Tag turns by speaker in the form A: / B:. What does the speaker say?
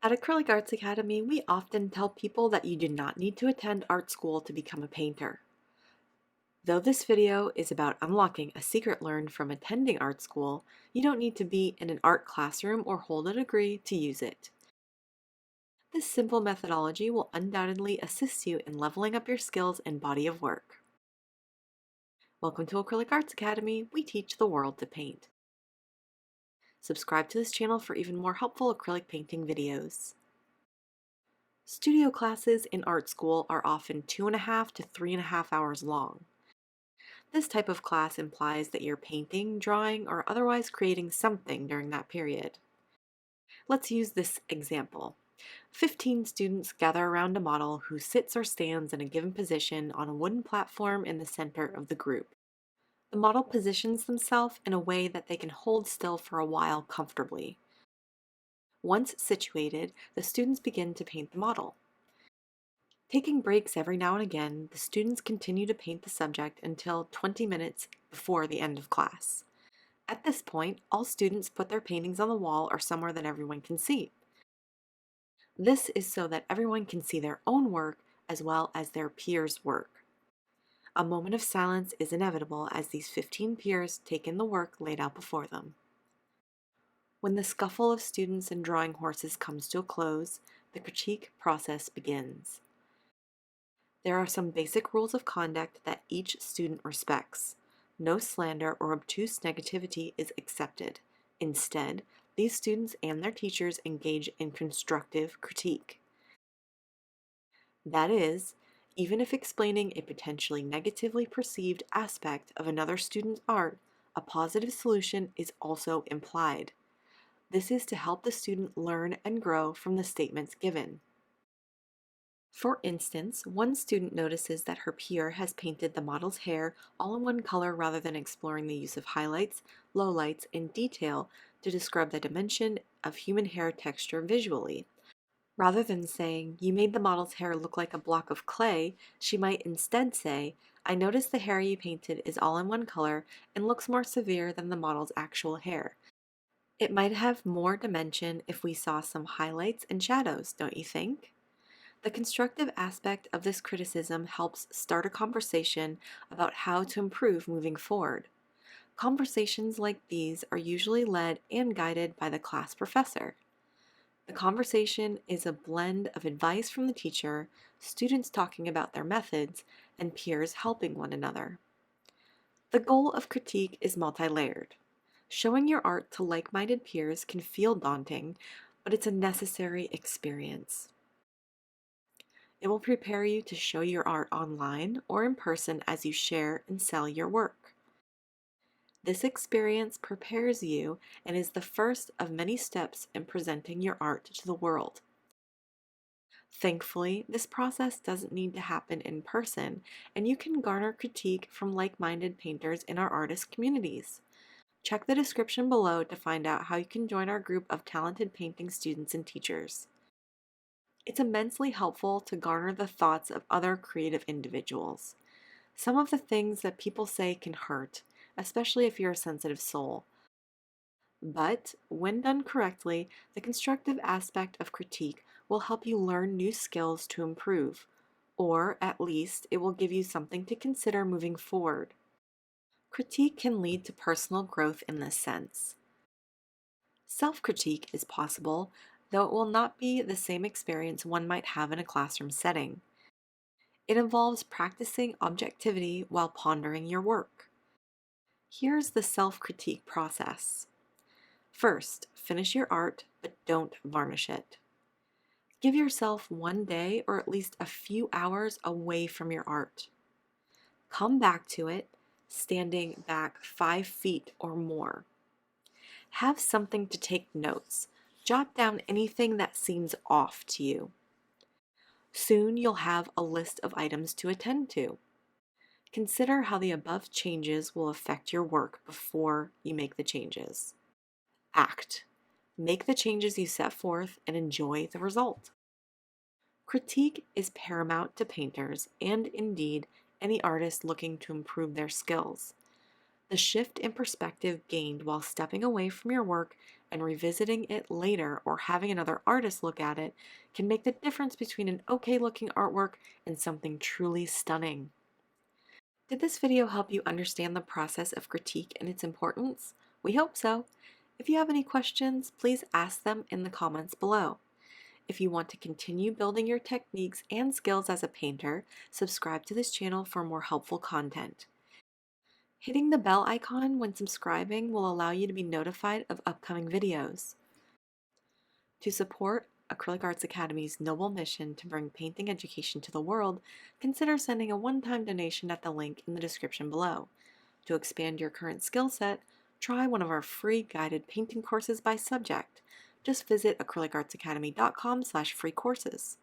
A: At Acrylic Arts Academy, we often tell people that you do not need to attend art school to become a painter. Though this video is about unlocking a secret learned from attending art school, you don't need to be in an art classroom or hold a degree to use it. This simple methodology will undoubtedly assist you in leveling up your skills and body of work. Welcome to Acrylic Arts Academy. We teach the world to paint. Subscribe to this channel for even more helpful acrylic painting videos. Studio classes in art school are often 2.5 to 3.5 hours long. This type of class implies that you're painting, drawing, or otherwise creating something during that period. Let's use this example. 15 students gather around a model who sits or stands in a given position on a wooden platform in the center of the group. The model positions themselves in a way that they can hold still for a while comfortably. Once situated, the students begin to paint the model. Taking breaks every now and again, the students continue to paint the subject until 20 minutes before the end of class. At this point, all students put their paintings on the wall or somewhere that everyone can see. This is so that everyone can see their own work as well as their peers' work. A moment of silence is inevitable as these 15 peers take in the work laid out before them. When the scuffle of students and drawing horses comes to a close, the critique process begins. There are some basic rules of conduct that each student respects. No slander or obtuse negativity is accepted. Instead, these students and their teachers engage in constructive critique. That is, even if explaining a potentially negatively perceived aspect of another student's art, a positive solution is also implied. This is to help the student learn and grow from the statements given. For instance, one student notices that her peer has painted the model's hair all in one color rather than exploring the use of highlights, lowlights, and detail to describe the dimension of human hair texture visually. Rather than saying, "You made the model's hair look like a block of clay," she might instead say, "I noticed the hair you painted is all in one color and looks more severe than the model's actual hair. It might have more dimension if we saw some highlights and shadows, don't you think?" The constructive aspect of this criticism helps start a conversation about how to improve moving forward. Conversations like these are usually led and guided by the class professor. The conversation is a blend of advice from the teacher, students talking about their methods, and peers helping one another. The goal of critique is multi-layered. Showing your art to like-minded peers can feel daunting, but it's a necessary experience. It will prepare you to show your art online or in person as you share and sell your work. This experience prepares you and is the first of many steps in presenting your art to the world. Thankfully, this process doesn't need to happen in person, and you can garner critique from like-minded painters in our artist communities. Check the description below to find out how you can join our group of talented painting students and teachers. It's immensely helpful to garner the thoughts of other creative individuals. Some of the things that people say can hurt, especially if you're a sensitive soul. But when done correctly, the constructive aspect of critique will help you learn new skills to improve, or at least it will give you something to consider moving forward. Critique can lead to personal growth in this sense. Self-critique is possible, though it will not be the same experience one might have in a classroom setting. It involves practicing objectivity while pondering your work. Here's the self-critique process. First, finish your art, but don't varnish it. Give yourself one day or at least a few hours away from your art. Come back to it, standing back 5 feet or more. Have something to take notes. Jot down anything that seems off to you. Soon you'll have a list of items to attend to. Consider how the above changes will affect your work before you make the changes. Act. Make the changes you set forth and enjoy the result. Critique is paramount to painters and indeed any artist looking to improve their skills. The shift in perspective gained while stepping away from your work and revisiting it later or having another artist look at it can make the difference between an okay looking artwork and something truly stunning. Did this video help you understand the process of critique and its importance? We hope so. If you have any questions, please ask them in the comments below. If you want to continue building your techniques and skills as a painter, subscribe to this channel for more helpful content. Hitting the bell icon when subscribing will allow you to be notified of upcoming videos. To support Acrylic Arts Academy's noble mission to bring painting education to the world, consider sending a one-time donation at the link in the description below. To expand your current skill set, try one of our free guided painting courses by subject. Just visit acrylicartsacademy.com/free courses.